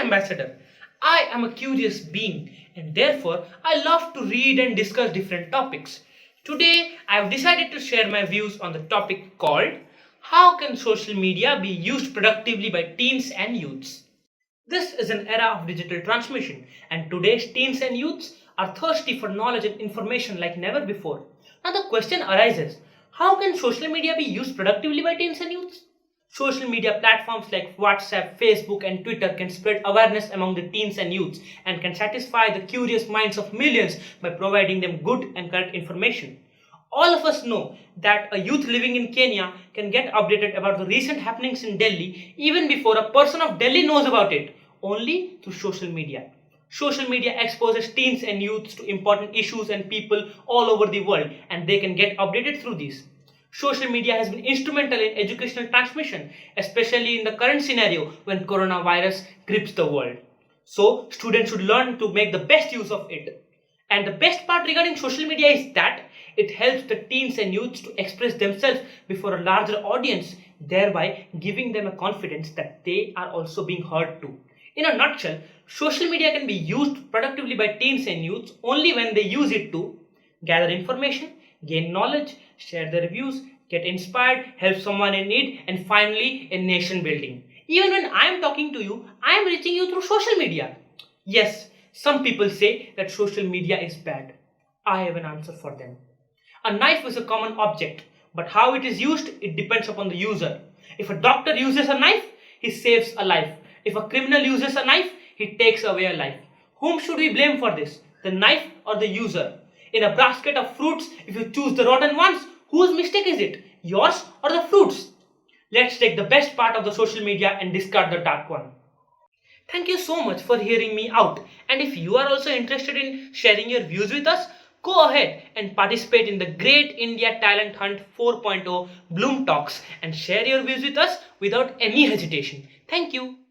ambassador. I am a curious being and therefore I love to read and discuss different topics. Today I have decided to share my views on the topic called How can social media be used productively by teens and youths? This is an era of digital transmission, and today's teens and youths are thirsty for knowledge and information like never before. Now, the question arises, how can social media be used productively by teens and youths? Social media platforms like WhatsApp, Facebook, and Twitter can spread awareness among the teens and youths and can satisfy the curious minds of millions by providing them good and correct information. All of us know that a youth living in Kenya can get updated about the recent happenings in Delhi even before a person of Delhi knows about it, only through social media. Social media exposes teens and youths to important issues and people all over the world, and they can get updated through these. Social media has been instrumental in educational transmission, especially in the current scenario when coronavirus grips the world. So, students should learn to make the best use of it. And the best part regarding social media is that it helps the teens and youths to express themselves before a larger audience, thereby giving them a confidence that they are also being heard too. In a nutshell, social media can be used productively by teens and youths only when they use it to gather information, gain knowledge, share their views, get inspired, help someone in need, and finally in nation building. Even when I am talking to you, I am reaching you through social media. Yes, some people say that social media is bad. I have an answer for them. A knife is a common object, but how it is used, it depends upon the user. If a doctor uses a knife, he saves a life. If a criminal uses a knife, he takes away a life. Whom should we blame for this? The knife or the user? In a basket of fruits, if you choose the rotten ones, whose mistake is it? Yours or the fruits? Let's take the best part of the social media and discard the dark one. Thank you so much for hearing me out. And if you are also interested in sharing your views with us, go ahead and participate in the Great India Talent Hunt 4.0 Bloom Talks and share your views with us without any hesitation. Thank you.